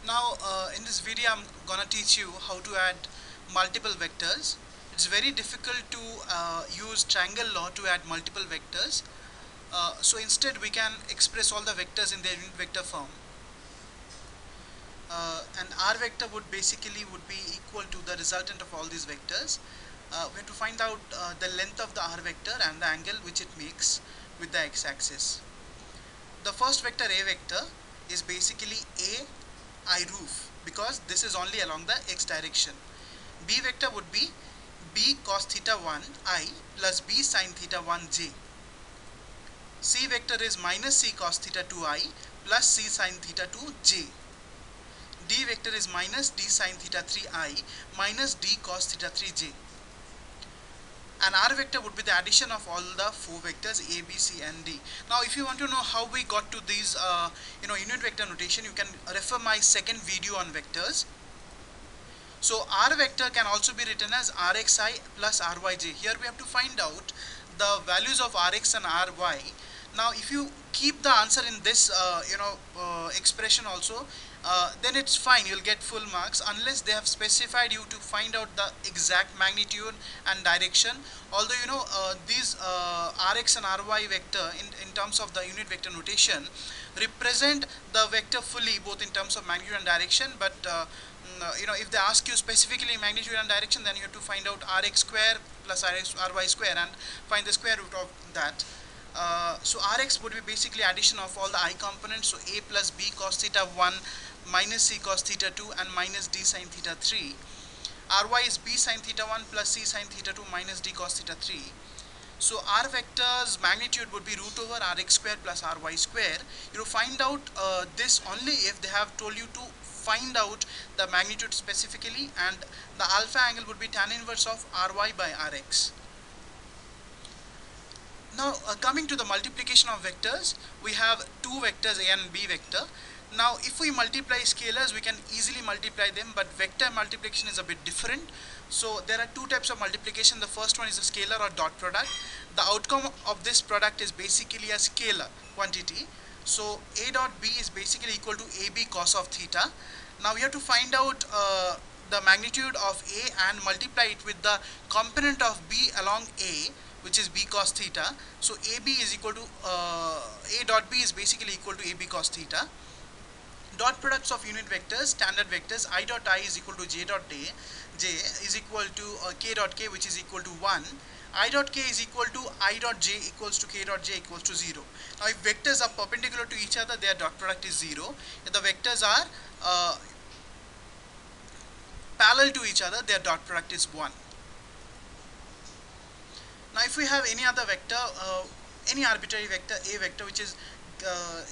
Now in this video I'm gonna teach you how to add multiple vectors. It's very difficult to use triangle law to add multiple vectors. So instead we can express all the vectors in their unit vector form. And r vector would basically would be equal to the resultant of all these vectors. We have to find out the length of the r vector and the angle which it makes with the x-axis. The first vector a vector is basically a I roof, because this is only along the x direction. B vector would be b cos theta 1 I plus b sin theta 1 j. C vector is minus c cos theta 2 I plus c sin theta 2 j. D vector is minus d sin theta 3 I minus d cos theta 3 j. And r vector would be the addition of all the four vectors a, b, c and d. Now if you want to know how we got to these unit vector notation, you can refer my second video on vectors. So r vector can also be written as rxi plus ryj. Here we have to find out the values of rx and ry. Now if you keep the answer in this expression also, then it's fine, you'll get full marks, unless they have specified you to find out the exact magnitude and direction. Although these rx and ry vector in terms of the unit vector notation represent the vector fully, both in terms of magnitude and direction, but if they ask you specifically magnitude and direction, then you have to find out rx square plus ry square and find the square root of that. So Rx would be basically addition of all the I components, so a plus b cos theta 1 minus c cos theta 2 and minus d sin theta 3. Ry is b sin theta 1 plus c sin theta 2 minus d cos theta 3. So R vector's magnitude would be root over Rx square plus Ry square. You find out this only if they have told you to find out the magnitude specifically, and the alpha angle would be tan inverse of Ry by Rx. Now coming to the multiplication of vectors, we have two vectors a and b vector. Now if we multiply scalars, we can easily multiply them, but vector multiplication is a bit different. So there are two types of multiplication. The first one is a scalar or dot product. The outcome of this product is basically a scalar quantity. So a dot b is basically equal to ab cos of theta. Now we have to find out the magnitude of a and multiply it with the component of b along a, which is b cos theta. So ab is equal to a dot b is basically equal to ab cos theta. Dot products of unit vectors, standard vectors, I dot I is equal to j dot j is equal to k dot k, which is equal to 1. I dot k is equal to I dot j equals to k dot j equals to 0. Now if vectors are perpendicular to each other, their dot product is 0. If the vectors are parallel to each other, their dot product is 1. Now if we have any other vector, any arbitrary vector a vector, which is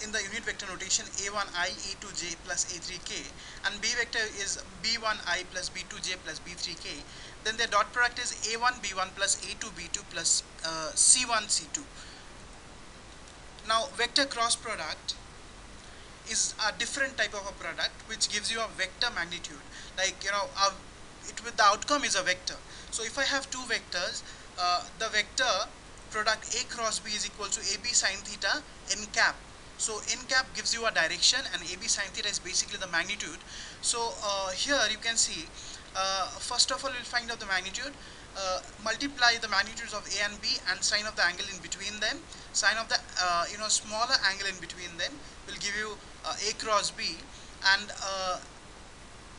in the unit vector notation a1i a2j plus a3k, and b vector is b1i plus b2j plus b3k, then their dot product is a1 b1 plus a2 b2 plus c1 c2. Now vector cross product is a different type of a product which gives you a vector magnitude, like the outcome is a vector. So if I have two vectors, the vector product a cross b is equal to ab sin theta n cap. So n cap gives you a direction and ab sin theta is basically the magnitude. So here you can see, first of all we'll find out the magnitude, multiply the magnitudes of a and b and sine of the angle in between them. Sine of the smaller angle in between them will give you a cross b, and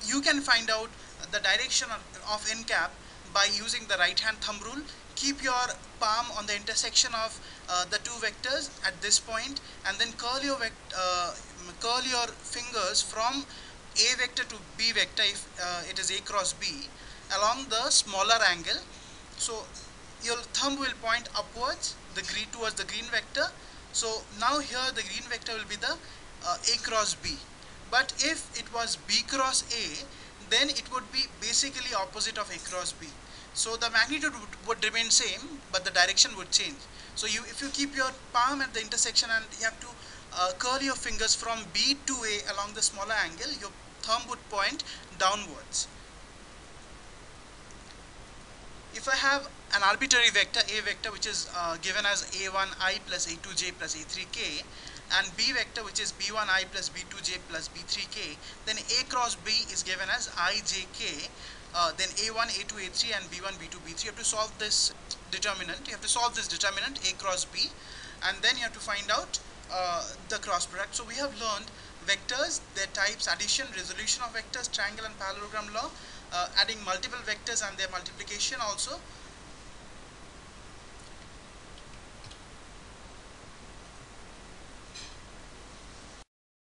you can find out the direction of n cap by using the right hand thumb rule. Keep your palm on the intersection of the two vectors at this point, and then curl your fingers from a vector to b vector if it is a cross b along the smaller angle. So your thumb will point upwards towards the green vector. So now here the green vector will be the a cross b, but if it was b cross a, then it would be basically opposite of a cross b. So the magnitude would remain same, but the direction would change. So if you keep your palm at the intersection and you have to curl your fingers from b to a along the smaller angle, your thumb would point downwards. If I have an arbitrary vector a vector which is given as a1i plus a2j plus a3k, and B vector, which is B1I plus B2J plus B3K, then A cross B is given as IJK, then A1, A2, A3 and B1, B2, B3. You have to solve this determinant. You have to solve this determinant A cross B, and then you have to find out the cross product. So we have learned vectors, their types, addition, resolution of vectors, triangle and parallelogram law, adding multiple vectors and their multiplication also,